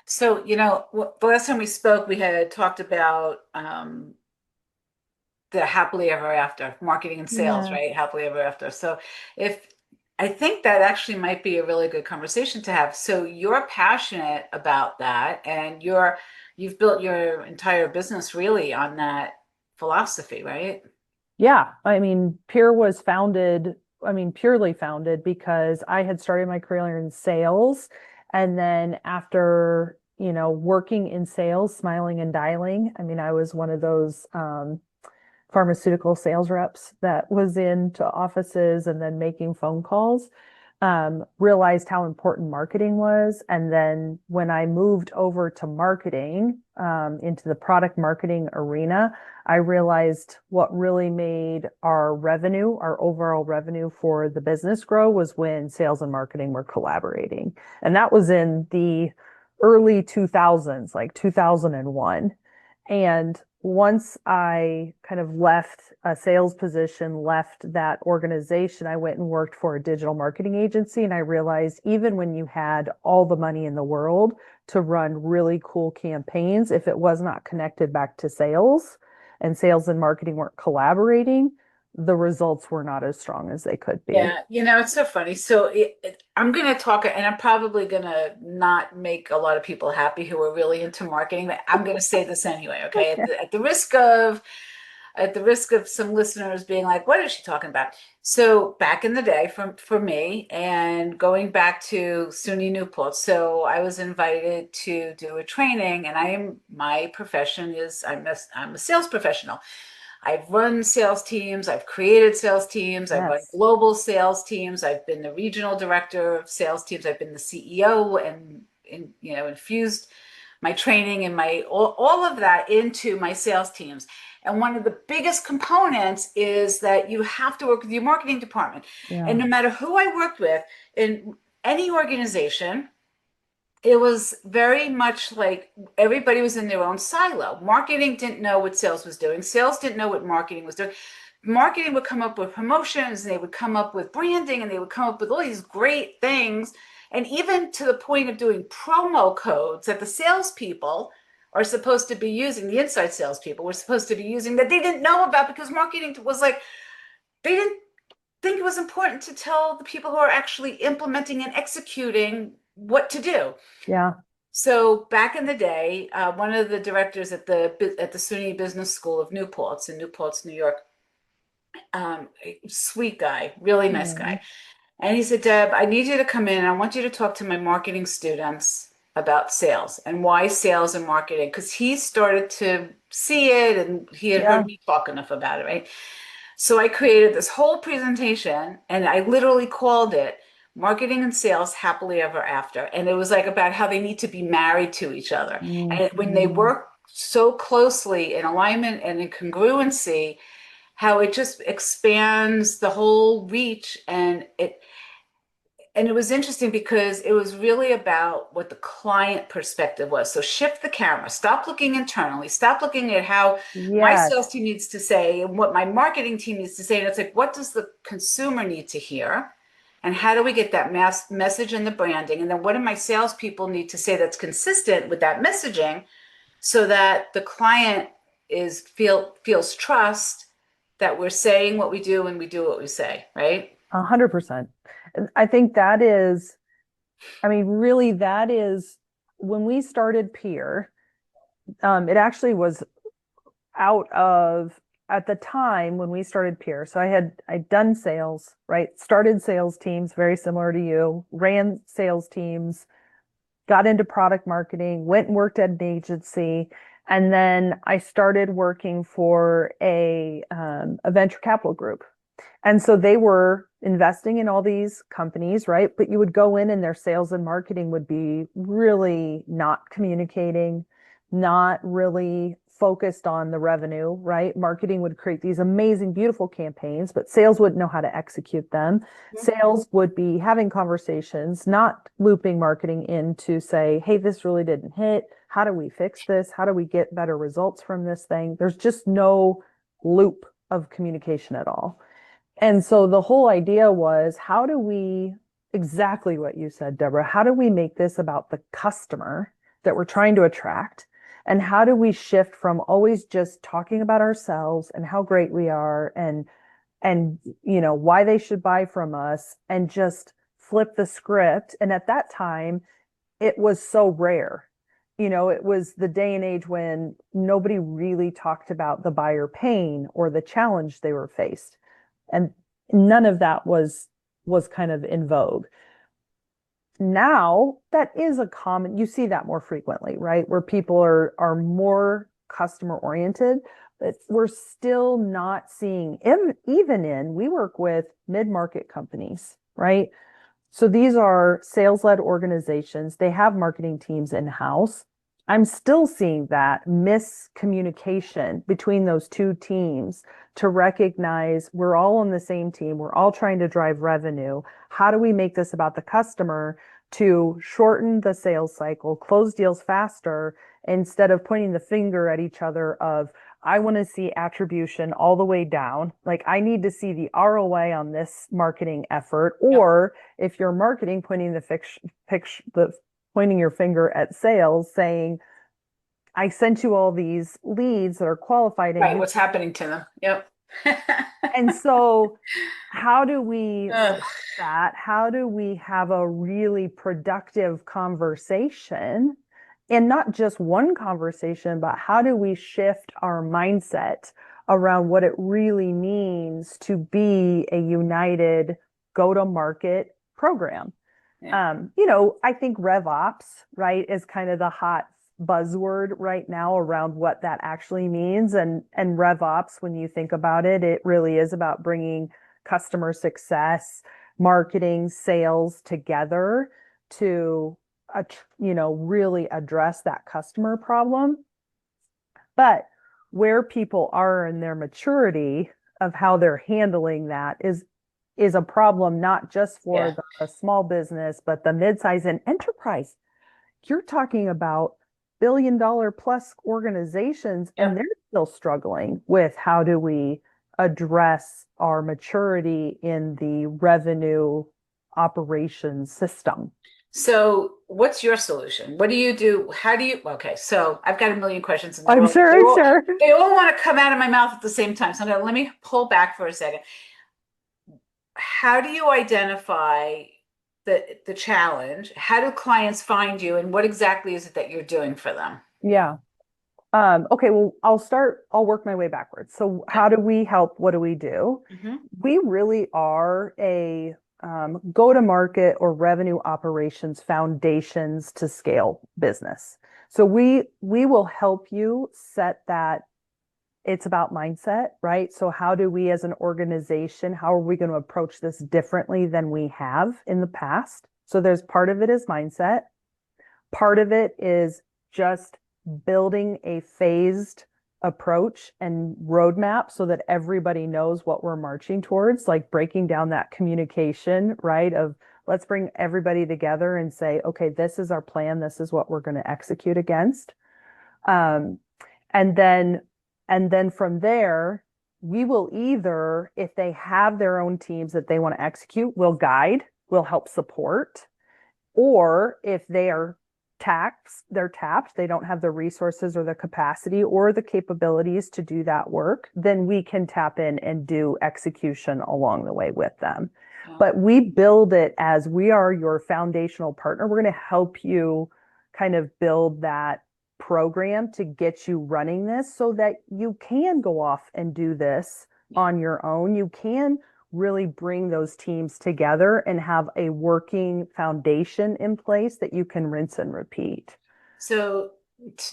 So, the last time we spoke, we had talked about the happily ever after, marketing and sales, Yeah. right? Happily ever after. So, if I think that actually might be a really good conversation to have. So, you're passionate about that, and you've built your entire business really on that philosophy, right? Yeah. I mean, Pure was founded, I mean, purely founded because I had started my career in sales. And then after, working in sales, smiling and dialing, I mean, I was one of those pharmaceutical sales reps that was into offices and then making phone calls, realized how important marketing was. And then when I moved over to marketing, into the product marketing arena, I realized what really made our revenue, our overall revenue for the business grow was when sales and marketing were collaborating. And that was in the early 2000s, like 2001. And once I kind of left a sales position, left that organization, I went and worked for a digital marketing agency. And I realized even when you had all the money in the world to run really cool campaigns, if it was not connected back to sales and sales and marketing weren't collaborating, the results were not as strong as they could be. Yeah, it's so funny. So I'm going to talk, and I'm probably going to not make a lot of people happy who are really into marketing, but I'm going to say this anyway, okay? Okay. At the risk of some listeners being like, "What is she talking about?" So back in the day, for me, and going back to SUNY Newport, so I was invited to do a training, and my profession is I'm a sales professional. I've run sales teams, I've created sales teams, I've run Yes. global sales teams, I've been the regional director of sales teams, I've been the CEO and infused my training and my all of that into my sales teams. And one of the biggest components is that you have to work with your marketing department. And Yeah. no matter who I worked with in any organization, it was very much like everybody was in their own silo. Marketing didn't know what sales was doing. Sales didn't know what marketing was doing. Marketing would come up with promotions, and they would come up with branding, and they would come up with all these great things. And even to the point of doing promo codes that the salespeople are supposed to be using, the inside salespeople were supposed to be using that they didn't know about because marketing was like, they didn't think it was important to tell the people who are actually implementing and executing what to do. Yeah. So back in the day, one of the directors at the SUNY Business School of Newport's in Newport's, New York, sweet guy, really nice Mm. guy, and he said, "Deb, I need you to come in. I want you to talk to my marketing students about sales and why sales and marketing, because he started to see it and he had Yeah. heard me talk enough about it, right?" So I created this whole presentation and I literally called it Marketing and Sales Happily Ever After. And it was like about how they need to be married to each other. And when they Mhm. work so closely in alignment and in congruency, how it just expands the whole reach. And it was interesting because it was really about what the client perspective was. So shift the camera, stop looking internally, stop looking at how my sales Yes. team needs to say and what my marketing team needs to say. And it's like, what does the consumer need to hear? And how do we get that mass message and the branding? And then what do my salespeople need to say that's consistent with that messaging so that the client feels trust that we're saying what we do and we do what we say, right? 100%. And I think that is, I mean, really, that is when we started Peer, it actually was out of at the time when we started Peer. So I'd done sales, right? Started sales teams, very similar to you, ran sales teams, got into product marketing, went and worked at an agency. And then I started working for a venture capital group. And so they were investing in all these companies, right? But you would go in and their sales and marketing would be really not communicating, not really focused on the revenue, right? Marketing would create these amazing, beautiful campaigns, but sales wouldn't know how to execute them. Sales would be having conversations, not looping marketing in to say, hey, this really didn't hit. How do we fix this? How do we get better results from this thing? There's just no loop of communication at all. And so the whole idea was how do we exactly what you said, Deborah. How do we make this about the customer that we're trying to attract? And how do we shift from always just talking about ourselves and how great we are and why they should buy from us and just flip the script? And at that time, it was so rare. It was the day and age when nobody really talked about the buyer pain or the challenge they were faced. And none of that was kind of in vogue. Now that is a common, you see that more frequently, right? Where people are more customer oriented, but we're still not seeing, even in, we work with mid-market companies, right? So these are sales-led organizations. They have marketing teams in-house. I'm still seeing that miscommunication between those two teams to recognize we're all on the same team. We're all trying to drive revenue. How do we make this about the customer to shorten the sales cycle, close deals faster, instead of pointing the finger at each other of, I want to see attribution all the way down. Like I need to see the ROI on this marketing effort. Yep. Or if you're marketing, pointing your finger at sales, saying, I sent you all these leads that are qualified and Right. you, What's happening to them? Yep. and so how do we Ugh. stop that? How do we have a really productive conversation? And not just one conversation, but how do we shift our mindset around what it really means to be a united go-to-market program? Yeah. I think RevOps, right, is kind of the hot buzzword right now around what that actually means. And RevOps, when you think about it, it really is about bringing customer success, marketing, sales together to, really address that customer problem. But where people are in their maturity of how they're handling that is a problem, not just for Yeah. the small business, but the midsize and enterprise. You're talking about billion-dollar plus organizations, and Yep. they're still struggling with how do we address our maturity in the revenue operations system. So what's your solution? What do you do? How do you, okay, so I've got a million questions and I'm sure, I'm sure. they all want to come out of my mouth at the same time. So let me pull back for a second. How do you identify the challenge? How do clients find you, and what exactly is it that you're doing for them? Yeah. Okay, well, I'll work my way backwards. So Okay. how do we help? What do we do? Hmm. We really are a go-to-market or revenue operations foundations to scale business. So we will help you set that. It's about mindset, right? So how do we as an organization, how are we going to approach this differently than we have in the past? So there's part of it is mindset. Part of it is just building a phased approach and roadmap so that everybody knows what we're marching towards, like breaking down that communication, right? Of let's bring everybody together and say, okay, this is our plan. This is what we're going to execute against. Um, and then, and then from there, we will either, if they have their own teams that they want to execute, we'll guide, we'll help support, or if they're tapped, they don't have the resources or the capacity or the capabilities to do that work, then we can tap in and do execution along the way with them. Yeah. But we build it as we are your foundational partner. We're going to help you kind of build that program to get you running this so that you can go off and do this Yeah. on your own. You can really bring those teams together and have a working foundation in place that you can rinse and repeat. So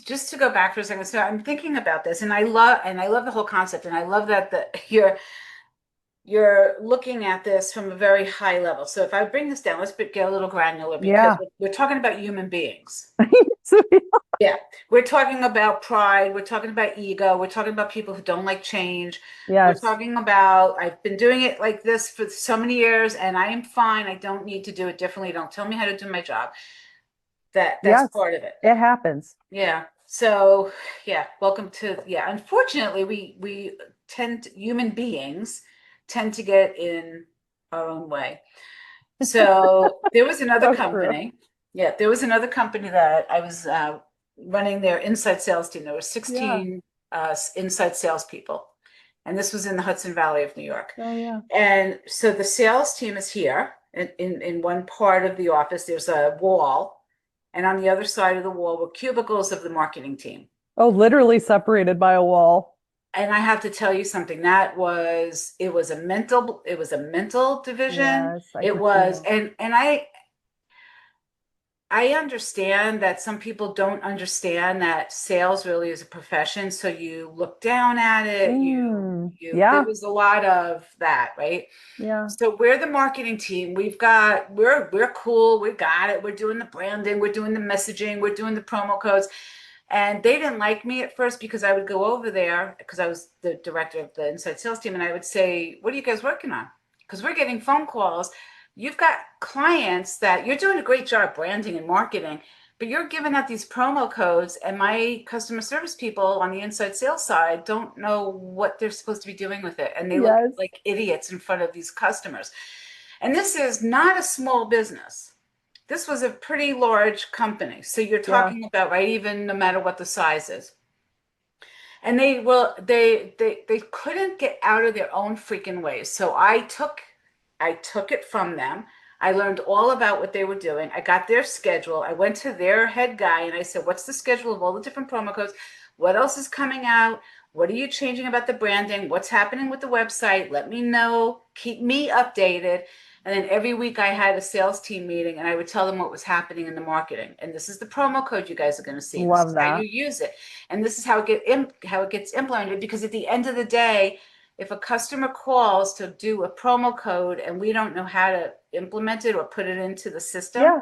just to go back for a second, so I'm thinking about this, and I love the whole concept, and I love that you're looking at this from a very high level. So if I bring this down, let's get a little granular because Yeah. we're talking about human beings. So, Yeah, we're talking about pride. We're talking about ego. We're talking about people who don't like change. We're yes. talking about, I've been doing it like this for so many years and I am fine. I don't need to do it differently. Don't tell me how to do my job. That's Yes. part of it. It happens. Yeah. So, yeah, welcome to, yeah, unfortunately, human beings tend to get in our own way. So there was another So true. company. Yeah, there was another company that I was running their inside sales team. There were Yeah. 16 inside salespeople, and this was in the Hudson Valley of New York. Oh, yeah. And so the sales team is here in one part of the office. There's a wall, and on the other side of the wall were cubicles of the marketing team. Oh, literally separated by a wall. And I have to tell you something, that was it was a mental division. Yes, I It could see was, that. and I understand that some people don't understand that sales really is a profession. So you look down at it, there Yeah, was a lot of that, right? yeah, So we're the marketing team. We're cool. We got it. We're doing the branding. We're doing the messaging. We're doing the promo codes. And they didn't like me at first because I would go over there because I was the director of the inside sales team, and I would say, "What are you guys working on?" Because we're getting phone calls. You've got clients that you're doing a great job branding and marketing, but you're giving out these promo codes, and my customer service people on the inside sales side don't know what they're supposed to be doing with it, and they look yes, like idiots in front of these customers. And this is not a small business. This was a pretty large company. So you're yeah, talking about, right, even no matter what the size is. And they couldn't get out of their own freaking ways. So I took it from them. I learned all about what they were doing. I got their schedule. I went to their head guy and I said, "What's the schedule of all the different promo codes? What else is coming out? What are you changing about the branding? What's happening with the website? Let me know. Keep me updated." And then every week I had a sales team meeting and I would tell them what was happening in the marketing. And this is the promo code you guys are going to see. And this love is how you that. use it. And this is how it gets implemented. Because at the end of the day, if a customer calls to do a promo code and we don't know how to implement it or put it into the system, Yeah,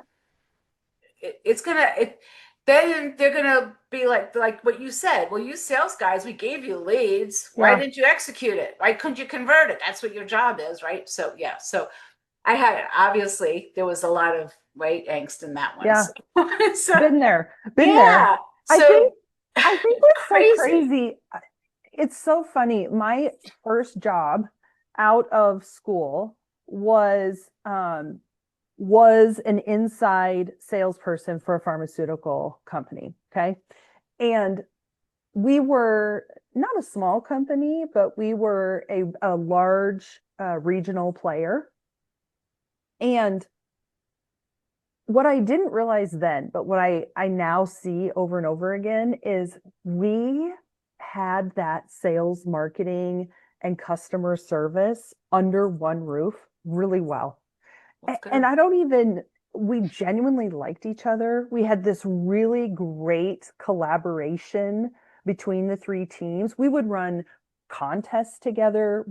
it's gonna it then they're gonna be like what you said. Well, you sales guys, we gave you leads. Why yeah, didn't you execute it? Why couldn't you convert it? That's what your job is, right? So yeah. So I had obviously there was a lot of right angst in that one. yeah. So, so Been there, been there. yeah. I think, So I think what's so crazy. crazy, it's so funny. My first job out of school was was an inside salesperson for a pharmaceutical company. Okay. And we were not a small company, but we were a large regional player. And what I didn't realize then, but what I now see over and over again is we had that sales, marketing, and customer service under one roof really well. That's And good. I don't even, we genuinely liked each other. We had this really great collaboration between the three teams. We would run contests together.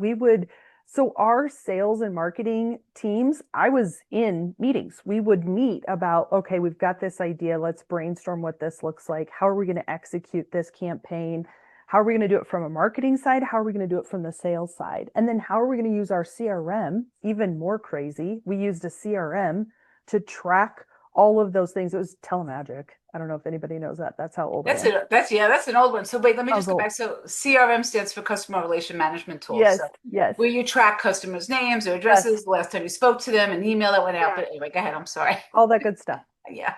So our sales and marketing teams, I was in meetings. We would meet about, okay, we've got this idea. Let's brainstorm what this looks like. How are we going to execute this campaign? How are we going to do it from a marketing side? How are we going to do it from the sales side? And then how are we going to use our CRM? Even more crazy, we used a CRM to track all of those things. It was Telemagic. I don't know if anybody knows that. That's how old I That's am. it. That's an old one. So wait, let me I was just go old. back. So CRM stands for Customer Relation Management Tools. Yes, So yes, where you track customers' names, their yes, addresses, the last time you spoke to them, an email that went out. yeah, But anyway, go ahead. I'm sorry. all that good stuff. Yeah.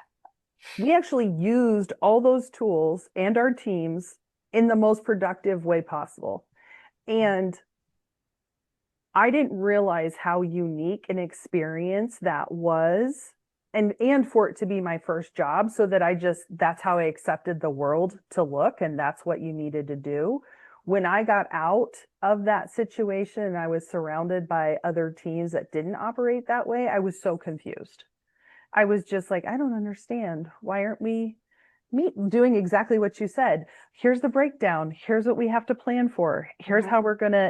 We actually used all those tools and our teams in the most productive way possible. And I didn't realize how unique an experience that was. And for it to be my first job, so that that's how I accepted the world to look, and that's what you needed to do. When I got out of that situation and I was surrounded by other teams that didn't operate that way, I was so confused. I was just like, I don't understand. Why aren't we doing exactly what you said? Here's the breakdown. Here's what we have to plan for. Mhm.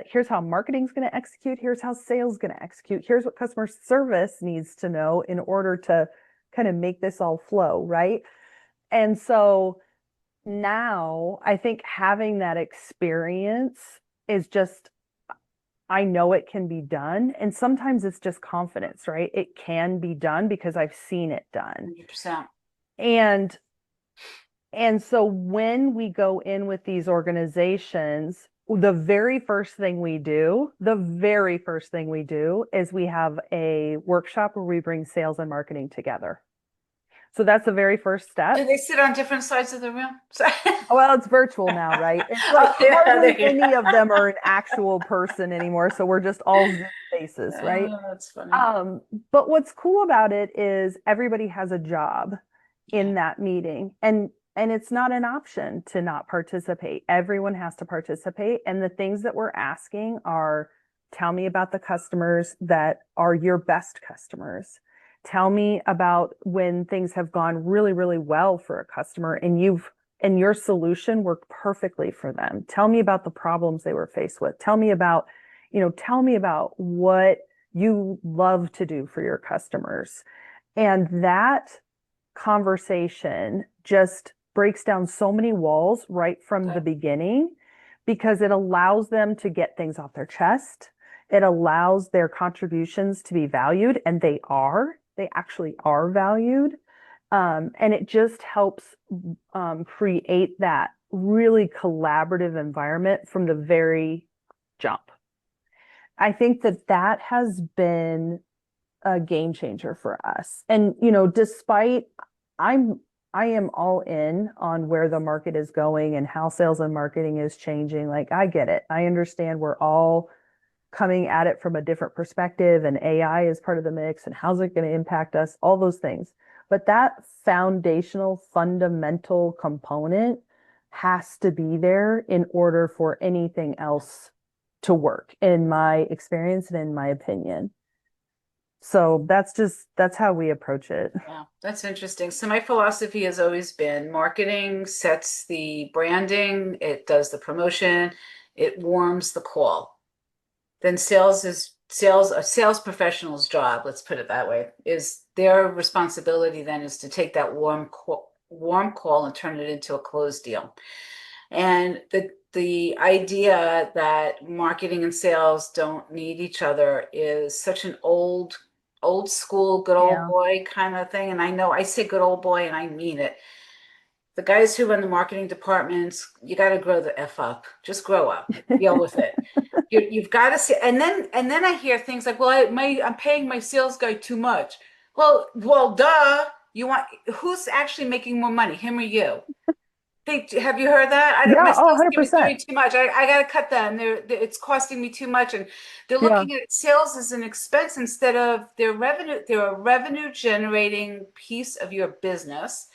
Here's how marketing's going to execute. Here's how sales going to execute. Here's what customer service needs to know in order to kind of make this all flow, right? And so now I think having that experience is just, I know it can be done. And sometimes it's just confidence, right? It can be done because I've seen it done. 100%. And and so when we go in with these organizations, the very first thing we do, the very first thing we do is we have a workshop where we bring sales and marketing together. So that's the very first Do step. they sit on different sides of the room? Sorry. Well, it's virtual now, right? It's like Oh, yeah, hardly there you any of them are an actual person anymore. So we're just all Zoom go. faces, right? Oh, that's funny. Um, but what's cool about it is everybody has a job Yeah. in that meeting, and it's not an option to not participate. Everyone has to participate, and the things that we're asking are, tell me about the customers that are your best customers. Tell me about when things have gone really, really well for a customer and your solution worked perfectly for them. Tell me about the problems they were faced with. Tell me about what you love to do for your customers. And that conversation just breaks down so many walls right from the Good. beginning because it allows them to get things off their chest. It allows their contributions to be valued, and they are. They actually are valued. And it just helps create that really collaborative environment from the very jump. I think that that has been a game changer for us. And, despite I'm I am all in on where the market is going and how sales and marketing is changing. Like I get it. I understand we're all coming at it from a different perspective and AI is part of the mix and how's it going to impact us, all those things. But that foundational, fundamental component has to be there in order for anything else to work, in my experience and in my opinion. So that's how we approach it. Yeah, that's interesting. So my philosophy has always been marketing sets the branding, it does the promotion, it warms the call. Then a sales professional's job, let's put it that way, is their responsibility then is to take that warm call and turn it into a closed deal. And the idea that marketing and sales don't need each other is such an old school, good old Yeah. boy kind of thing. And I know I say good old boy and I mean it. The guys who run the marketing departments, you got to grow the F up. Just grow up, deal with it. You've got to see, and then I hear things like, "Well, I'm paying my sales guy too much." Well, duh. You want who's actually making more money, him or you? Have you heard that? My Yeah, oh, sales team is 100%. doing too much. I got to cut them. It's costing me too much, and they're Yeah. looking at sales as an expense instead of their revenue. They're a revenue generating piece of your business.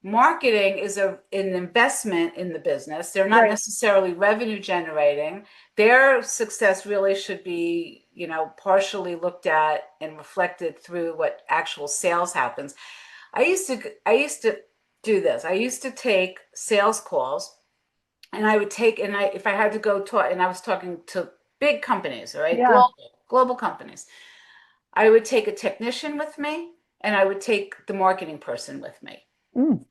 Marketing is an investment in the business. They're not Right. necessarily revenue generating. Their success really should be, partially looked at and reflected through what actual sales happens. I used to do this. I used to take sales calls and I would take and I if I had to go talk and I was talking to big companies, all right, Yeah. global companies. I would take a technician with me and I would take the marketing person with me Mm.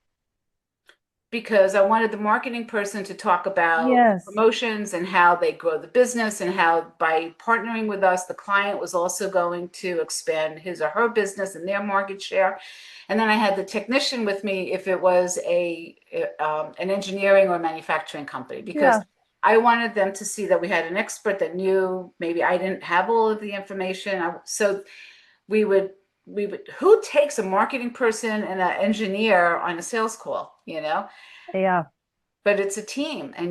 because I wanted the marketing person to talk about Yes. promotions and how they grow the business and how by partnering with us, the client was also going to expand his or her business and their market share. And then I had the technician with me if it was an engineering or manufacturing company because Yeah. I wanted them to see that we had an expert that knew maybe I didn't have all of the information. So we would who takes a marketing person and an engineer on a sales call, Yeah. but it's a team and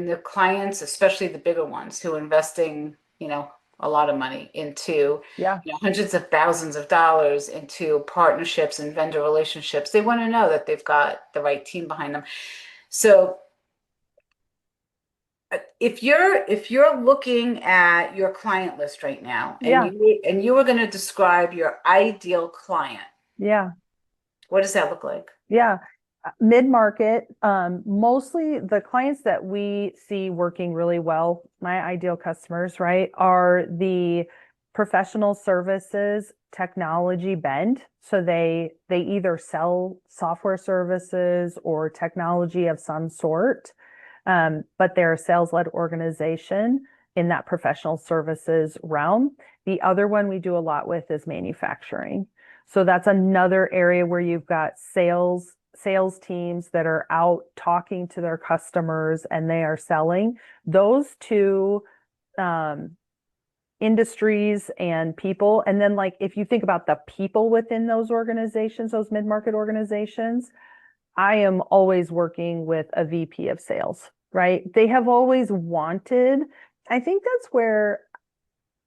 the clients, especially the bigger ones who are investing, a lot of money into, Yeah. hundreds of thousands of dollars into partnerships and vendor relationships. They want to know that they've got the right team behind them. So if you're looking at your client list right now and Yeah. you were going to describe your ideal client, Yeah. what does that look like? Yeah. Mid-market, mostly the clients that we see working really well, my ideal customers, right, are the professional services technology bend. So they either sell software services or technology of some sort, but they're a sales-led organization in that professional services realm. The other one we do a lot with is manufacturing. So that's another area where you've got sales sales teams that are out talking to their customers and they are selling, those two um, industries and people. And then, like, if you think about the people within those organizations, those mid-market organizations, I am always working with a VP of sales, right? They have always wanted, I think that's where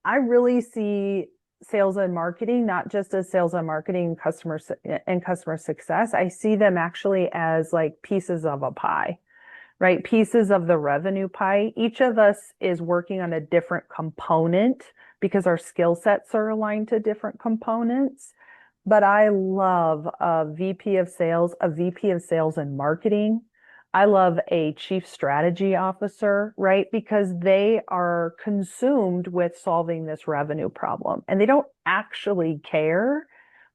I really see sales and marketing, not just as sales and marketing and customer success. I see them actually as like pieces of a pie, right? Pieces of the revenue pie. Each of us is working on a different component because our skill sets are aligned to different components. But I love a VP of sales, a VP of sales and marketing. I love a chief strategy officer, right? Because they are consumed with solving this revenue problem and they don't actually care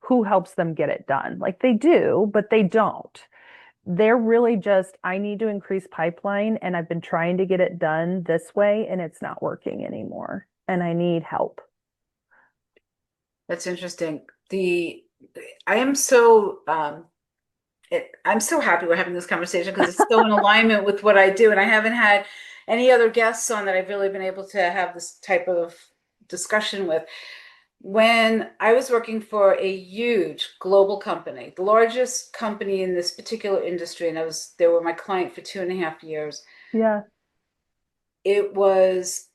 who helps them get it done. Like they do, but they don't. They're really just, I need to increase pipeline and I've been trying to get it done this way and it's not working anymore. And I need help. That's interesting. The I am so I'm so happy we're having this conversation because it's so in alignment with what I do, and I haven't had any other guests on that I've really been able to have this type of discussion with. When I was working for a huge global company, the largest company in this particular industry, and they were my client for 2.5 years. Yeah, It was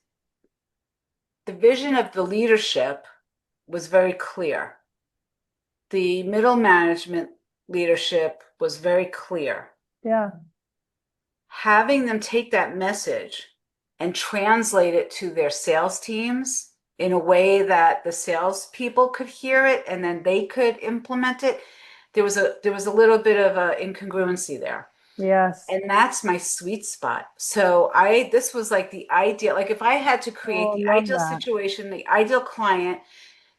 the vision of the leadership was very clear. The middle management leadership was very clear. yeah, Having them take that message and translate it to their sales teams in a way that the salespeople could hear it and then they could implement it, there was a little bit of a incongruency there. yes. And that's my sweet spot. So this was like the ideal, like if I had to create Oh, the love ideal that. situation, the ideal client,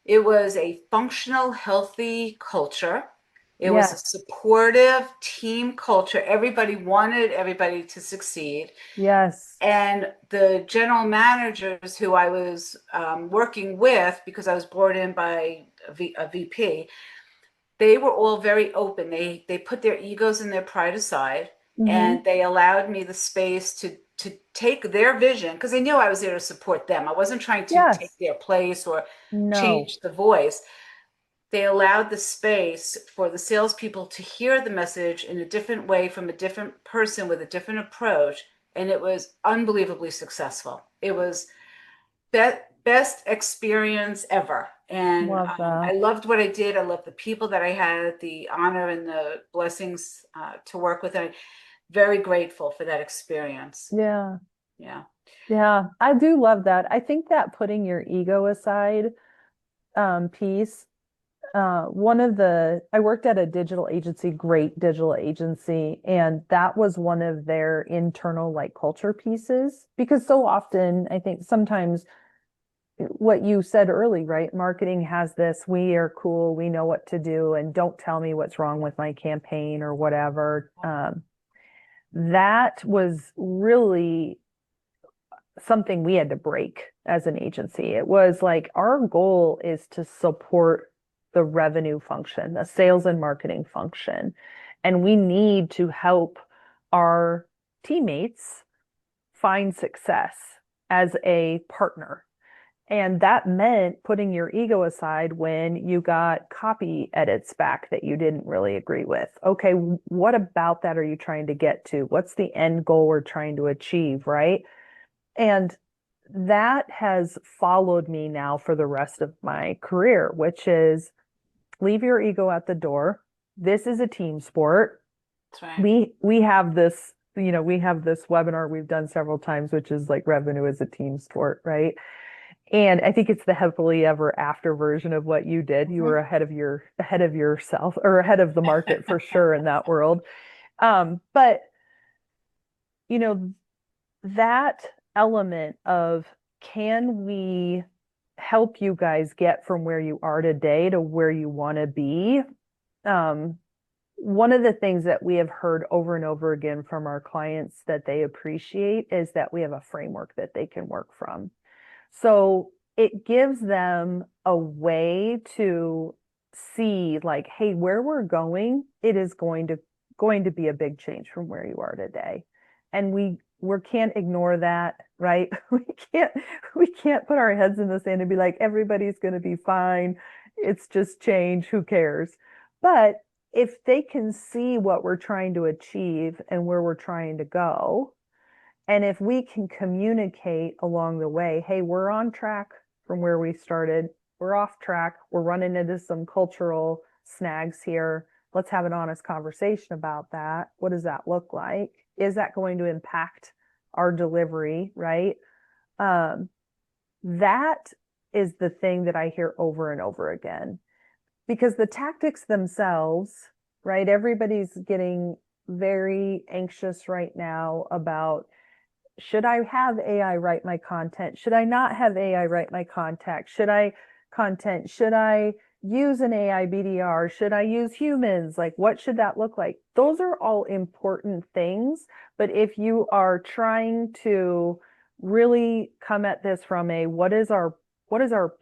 it was a functional, healthy culture. It was a Yes, supportive team culture. Everybody wanted everybody to succeed. yes, And the general managers who I was working with, because I was brought in by a VP, they were all very open. They put their egos and their pride aside, hmm, and they allowed me the space to take their vision because they knew I was there to support them. I wasn't trying to take yes, their place or no, change the voice. They allowed the space for the salespeople to hear the message in a different way from a different person with a different approach, and it was unbelievably successful. It was best experience ever. And love I that. loved what I did. I loved the people that I had, the honor and the blessings to work with. And I'm very grateful for that experience. Yeah, Yeah. yeah, I do love that. I think that putting your ego aside piece, I worked at a digital agency, great digital agency, and that was one of their internal like culture pieces because so often I think sometimes what you said early, right? Marketing has this, we are cool, we know what to do, and don't tell me what's wrong with my campaign or whatever. That was really something we had to break as an agency. It was like our goal is to support the revenue function, the sales and marketing function. And we need to help our teammates find success as a partner. And that meant putting your ego aside when you got copy edits back that you didn't really agree with. Okay, what about that are you trying to get to? What's the end goal we're trying to achieve, right? And that has followed me now for the rest of my career, which is leave your ego at the door. This is a team sport. That's right. We have this, we have this webinar we've done several times, which is like revenue is a team sport, right? And I think it's the happily ever after version of what you did. You were Mhm. ahead of yourself or ahead of the market for sure in that world. But you know, that element of can we help you guys get from where you are today to where you want to be? Um, one of the things that we have heard over and over again from our clients that they appreciate is that we have a framework that they can work from. So it gives them a way to see, like, hey, where we're going, it is going to going to be a big change from where you are today. And we can't ignore that, right? Can't we can't put our heads in the sand and be like, everybody's going to be fine. It's just change. Who cares? But if they can see what we're trying to achieve and where we're trying to go, and if we can communicate along the way, hey, we're on track from where we started, we're off track, we're running into some cultural snags here. Let's have an honest conversation about that. What does that look like? Is that going to impact our delivery, right? Um, that is the thing that I hear over and over again because the tactics themselves, right? Everybody's getting very anxious right now about should I have AI write my content? Should I not have AI write my contact? Should I use an AI BDR? Should I use humans? Like, what should that look like? Those are all important things. But if you are trying to really come at this from a what is our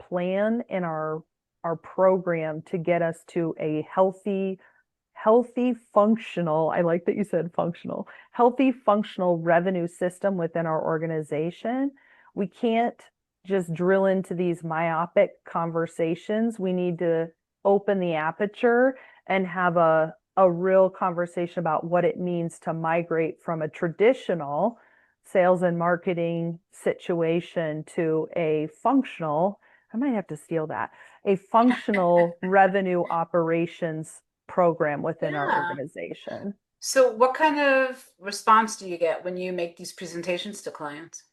plan and our program to get us to a healthy, functional, I like that you said functional, healthy, functional revenue system within our organization. We can't just drill into these myopic conversations. We need to open the aperture and have a real conversation about what it means to migrate from a traditional sales and marketing situation to a functional, I might have to steal that, a functional revenue operations program within our Yeah. organization. So what kind of response do you get when you make these presentations to clients?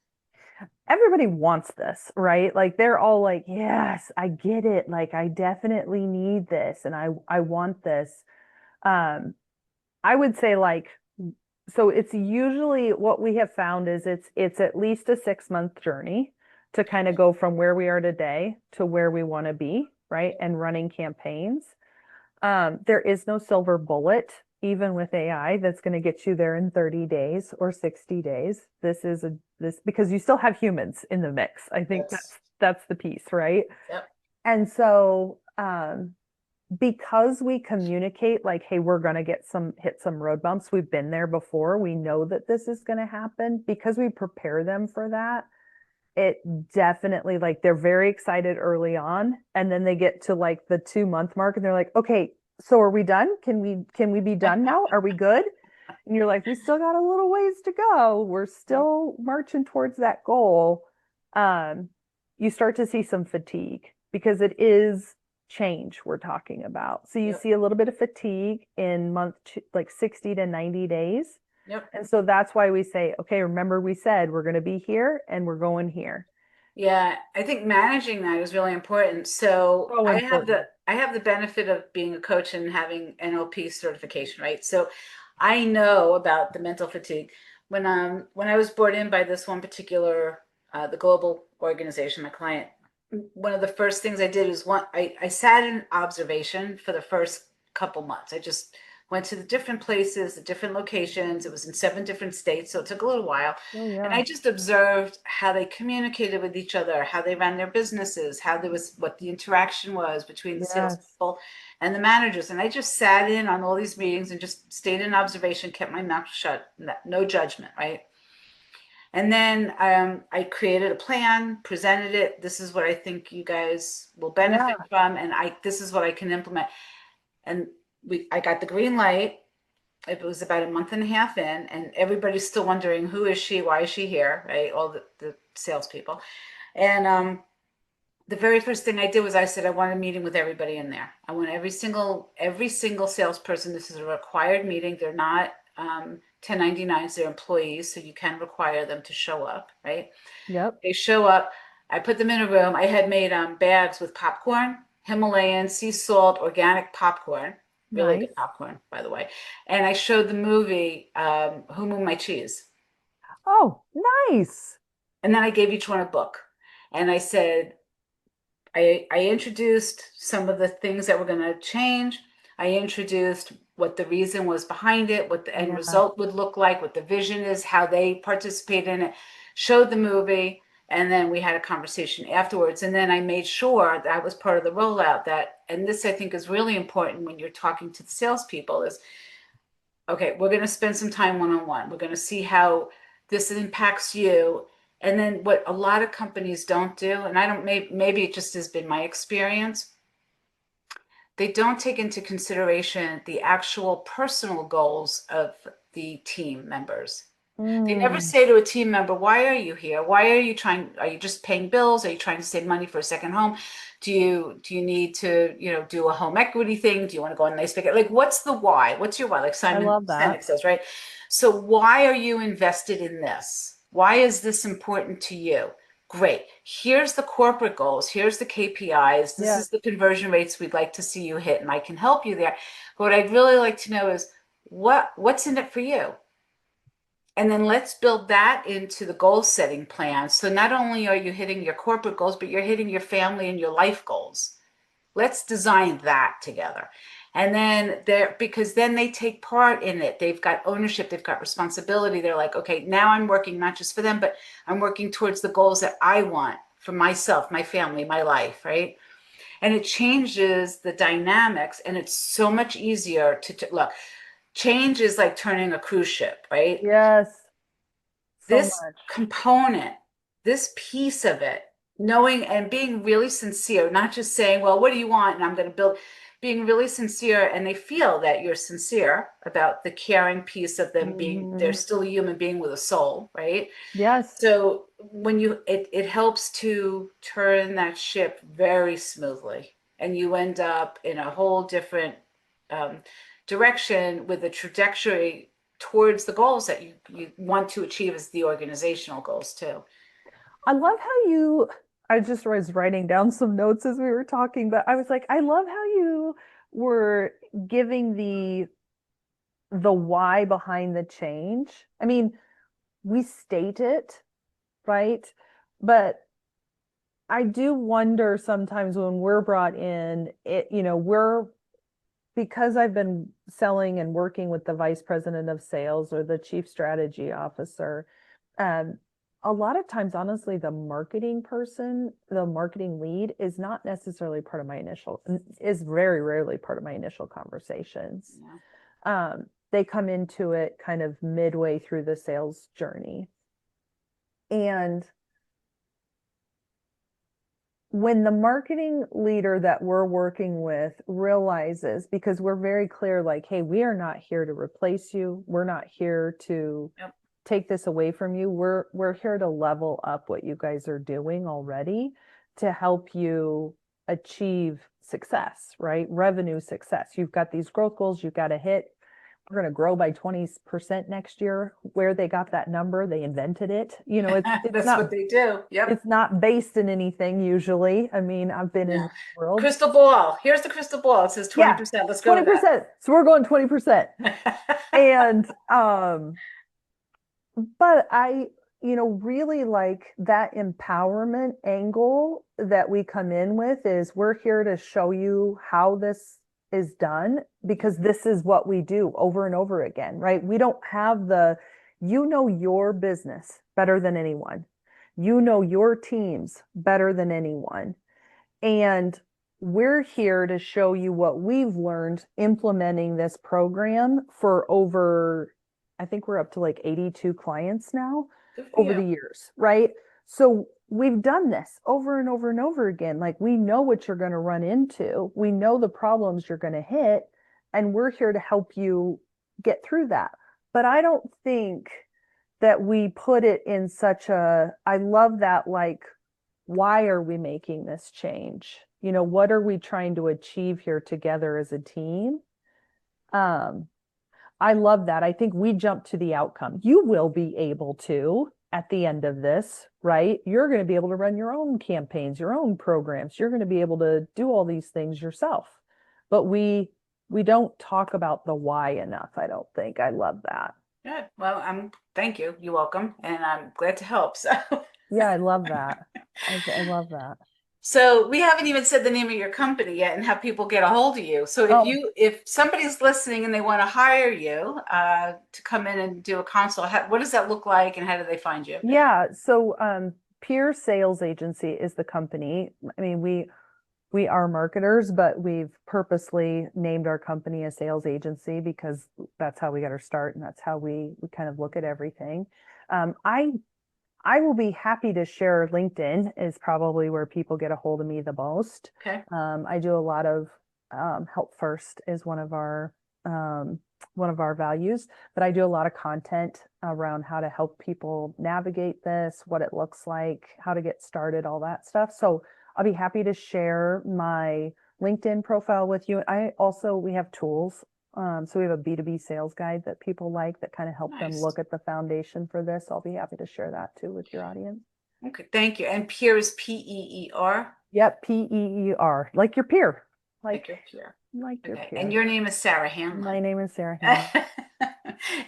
Everybody wants this, right? Like they're all like, "Yes, I get it. Like I definitely need this and I want this." Um I would say like so it's usually what we have found is it's at least a 6-month journey to kind of go from where we are today to where we want to be, right? And running campaigns. There is no silver bullet, even with AI, that's going to get you there in 30 days or 60 days. This because you still have humans in the mix. I think That's, that's the piece, right? yep. And so, because we communicate like, hey, we're going to hit some road bumps. We've been there before. We know that this is going to happen because we prepare them for that. It definitely like they're very excited early on and then they get to like the 2-month mark and they're like, okay, so are we done? Can we be done now? Are we good? And you're like, we still got a little ways to go. We're still marching towards that goal. um you start to see some fatigue because it is change we're talking about, so you Yep. see a little bit of fatigue in like 60 to 90 days. Yep. And so that's why we say, okay, remember we said we're going to be here and we're going here. Yeah, I think managing that is really important. So So important. I have the benefit of being a coach and having NLP certification, right? So I know about the mental fatigue. When I was brought in by this one particular the global organization, my client, one of the first things I did was I sat in observation for the first couple months. I just went to the different places, the different locations. It was in 7 different states, so it took a little while. Oh And yeah. I just observed how they communicated with each other, how they ran their businesses, how there was what the interaction was between the Yes. salespeople and the managers. And I just sat in on all these meetings and just stayed in observation, kept my mouth shut, no judgment, right? And then I created a plan, presented it. This is what I think you guys will benefit Yeah. from, and this is what I can implement. And I got the green light. It was about a month and a half in, and everybody's still wondering who is she, why is she here, right? All the salespeople. And the very first thing I did was I said I want a meeting with everybody in there. I want every single salesperson. This is a required meeting. They're not 1099s, they're employees, so you can require them to show up, right? Yep. They show up. I put them in a room. I had made bags with popcorn, Himalayan sea salt organic popcorn, really good Nice. popcorn, by the way. And I showed the movie Who Moved My Cheese. Oh, nice. And then I gave each one a book. And I said, I introduced some of the things that were going to change. I introduced what the reason was behind it, what the end Yeah. result would look like, what the vision is, how they participate in it, showed the movie, and then we had a conversation afterwards. And then I made sure that was part of the rollout that, and this I think is really important when you're talking to the salespeople, is Okay, we're going to spend some time one-on-one. We're going to see how this impacts you. And then what a lot of companies don't do, and I don't, maybe it just has been my experience, they don't take into consideration the actual personal goals of the team members. They never Mm, say to a team member, why are you here? Why are you trying, are you just paying bills? Are you trying to save money for a second home? Do you need to, do a home equity thing? Do you want to go on a nice vacation? Like, what's the why? What's your why? Like I Simon love Sinek that. says, right? So why are you invested in this? Why is this important to you? Great. Here's the corporate goals. Here's the KPIs. This Yeah. is the conversion rates we'd like to see you hit, and I can help you there. But what I'd really like to know is what's in it for you? And then let's build that into the goal setting plan. So not only are you hitting your corporate goals, but you're hitting your family and your life goals. Let's design that together. And then they're because then they take part in it. They've got ownership, they've got responsibility. They're like, okay, now I'm working not just for them, but I'm working towards the goals that I want for myself, my family, my life, right? And it changes the dynamics, and it's so much easier to look. Change is like turning a cruise ship, right? Yes, so This much. component, this piece of it, knowing and being really sincere, not just saying, well, what do you want? And I'm going to build, being really sincere. And they feel that you're sincere about the caring piece of them being, they're Hmm. still a human being with a soul, right? Yes. So when it helps to turn that ship very smoothly, and you end up in a whole different um, direction with a trajectory towards the goals that you want to achieve as the organizational goals too. I love how you, I just was writing down some notes as we were talking, but I was like, I love how you were giving the why behind the change. I mean, we state it, right? But I do wonder sometimes when we're brought in, we're because I've been selling and working with the vice president of sales or the chief strategy officer, um, a lot of times, honestly, the marketing person, the marketing lead is not necessarily part of my initial, is very rarely part of my initial conversations. Yeah. They come into it kind of midway through the sales journey. And when the marketing leader that we're working with realizes, because we're very clear, like, hey, we are not here to replace you. We're not here to Yep. take this away from you. We're here to level up what you guys are doing already to help you achieve success, right? Revenue success. You've got these growth goals you've got to hit. We're going to grow by 20% next year. Where they got that number, they invented it. That's what they do. Yep. It's not based in anything usually. I mean, I've been in Yeah. this world. Crystal ball. Here's the crystal ball. It says Yeah, 20%. Let's go with 20%. So we're going 20%. that. And but I really like that empowerment angle that we come in with is we're here to show you how this is done because this is what we do over and over again, right? We don't have your business better than anyone. You know your teams better than anyone. And we're here to show you what we've learned implementing this program for over, I think we're up to like 82 clients now Good for over the you. years, right? So we've done this over and over and over again. Like we know what you're going to run into, we know the problems you're going to hit, and we're here to help you get through that. But I don't think that we put it in such a, I love that, like, why are we making this change? What are we trying to achieve here together as a team? Um, I love that. I think we jump to the outcome. You will be able to, at the end of this, right? You're going to be able to run your own campaigns, your own programs. You're going to be able to do all these things yourself. But we don't talk about the why enough, I don't think. I love that. Good. Well, thank you. You're welcome. And I'm glad to help. So Yeah, I love that. I love that. So we haven't even said the name of your company yet and how people get a hold of you. So Oh, if somebody's listening and they want to hire you to come in and do a consult, what does that look like and how do they find you? yeah. So, Peer Sales Agency is the company. I mean, we are marketers, but we've purposely named our company a sales agency because that's how we got our start and that's how we kind of look at everything. Um, I I will be happy to share. LinkedIn is probably where people get a hold of me the most. Okay. I do a lot of help first is one of our values, but I do a lot of content around how to help people navigate this, what it looks like, how to get started, all that stuff. So I'll be happy to share my LinkedIn profile with you. We have tools. So we have a B2B sales guide that people like that kind of help them Nice. look at the foundation for this. I'll be happy to share that too with your audience. Okay. Thank you. And peer is Peer, Yep, Peer, like your peer, like your peer. like your Okay. And peer. your name is Sara Hanlon. My name is Sara Hanlon.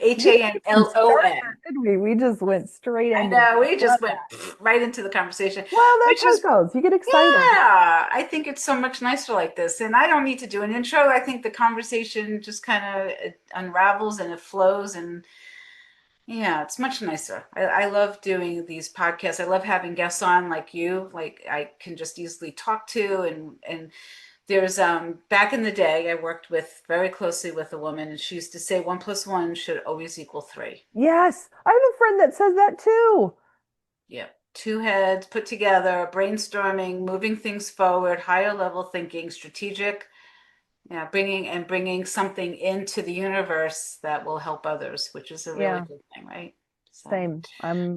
We didn't even start Hanlon. there, did we? We just went straight I into it. know, we I love just went that. right into the conversation, Well, that's which how it is, goes. You get excited. yeah, I think it's so much nicer like this. And I don't need to do an intro. I think the conversation just kind of unravels and it flows. And yeah, it's much nicer. I love doing these podcasts. I love having guests on like you, like I can just easily talk to. And there's back in the day, I worked with very closely with a woman, and she used to say 1+1 should always equal 3. Yes, I have a friend that says that too. Yeah. Two heads put together, brainstorming, moving things forward, higher level thinking, strategic, yeah, bringing something into the universe that will help others, which is a really Yeah, good thing, right? So, same.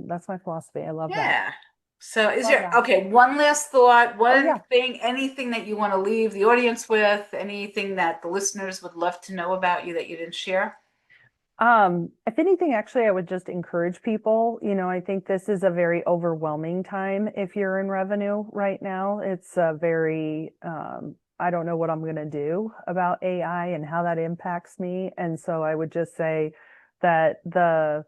That's my philosophy. I love that. yeah. So is Love there, that. okay, one last thought, Oh one yeah. thing, anything that you want to leave the audience with, anything that the listeners would love to know about you that you didn't share? If anything, actually, I would just encourage people. I think this is a very overwhelming time if you're in revenue right now. It's a very, I don't know what I'm going to do about AI and how that impacts me. And so I would just say that the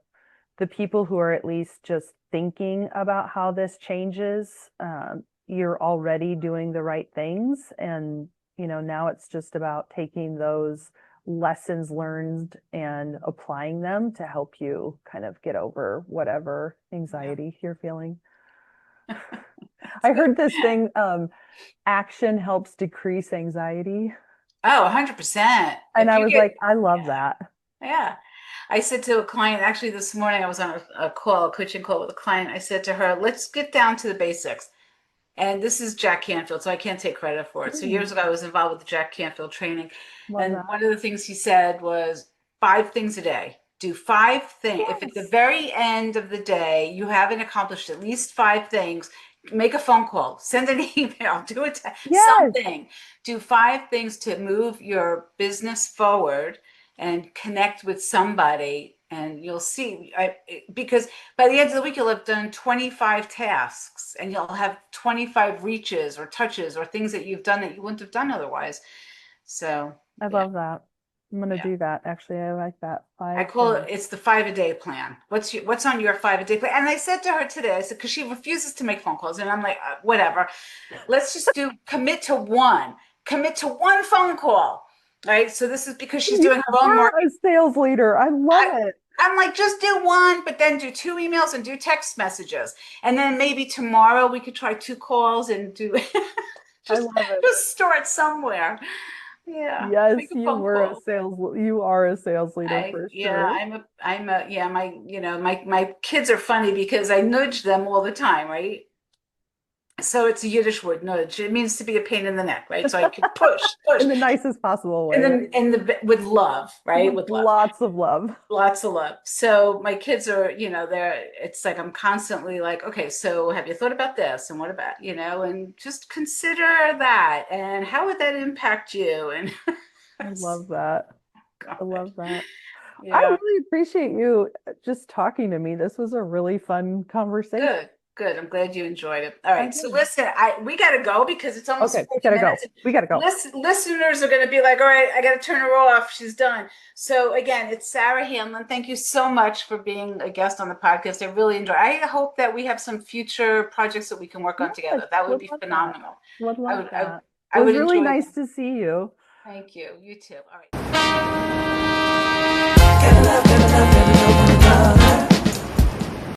people who are at least just thinking about how this changes, you're already doing the right things. And, now it's just about taking those lessons learned and applying them to help you kind of get over whatever Yeah, anxiety you're feeling. that's I good. heard this thing, action helps decrease anxiety. Oh, 100%. And If I you was get, like, I love yeah, that. yeah. I said to a client, actually this morning I was on a call, a coaching call with a client. I said to her, let's get down to the basics. And this is Jack Canfield, so I can't take credit for it. So Mm, years ago, I was involved with the Jack Canfield training. love And that. one of the things he said was 5 things a day. Do 5 things. If at the Yes. very end of the day you haven't accomplished at least 5 things, make a phone call, send an email, do it, Yes. something. Do 5 things to move your business forward and connect with somebody. And you'll see, because by the end of the week, you'll have done 25 tasks and you'll have 25 reaches or touches or things that you've done that you wouldn't have done otherwise. So, I yeah, love that. I'm gonna yeah. do that. Actually, I like that. I Five call it, things. it's the 5 a day plan. What's on your 5 a day plan? And I said to her today, I said, because she refuses to make phone calls. And I'm like, whatever. Let's just commit to one phone call. Right. So this is because she's You doing her own are marketing. a sales leader. I love I, it. I'm like, just do one, but then do 2 emails and do text messages. And then maybe tomorrow we could try 2 calls and do I just love it. just start somewhere. Yeah. Yes, Make a phone call. you are a sales leader I for yeah, sure. I'm a yeah, my kids are funny because I nudge them all the time, right? So it's a Yiddish word, nudge. It means to be a pain in the neck, right? So I could push, In the nicest possible and way, then right? and the with love, right? With With love. lots of love. Lots of love. So my kids are, it's like I'm constantly like, okay, so have you thought about this? And what about, and just consider that. And how would that impact you? And I love that. I God, love that. I yeah, really appreciate you just talking to me. This was a really fun conversation. good, good. I'm glad you enjoyed it. All I right. So did. listen, we gotta go because it's almost Okay, we 40 gotta minutes. go. We gotta go. Listeners are gonna be like, all right, I gotta turn her off. She's done. So again, it's Sara Hanlon. Thank you so much for being a guest on the podcast. I really enjoy. I hope that we have some future projects that we can work on Yes, together. That would would be love that. phenomenal. Would I love would I, that. It I was would really enjoy nice that. to see you. Thank you. You too. All right. Gotta love, gotta love, gotta love.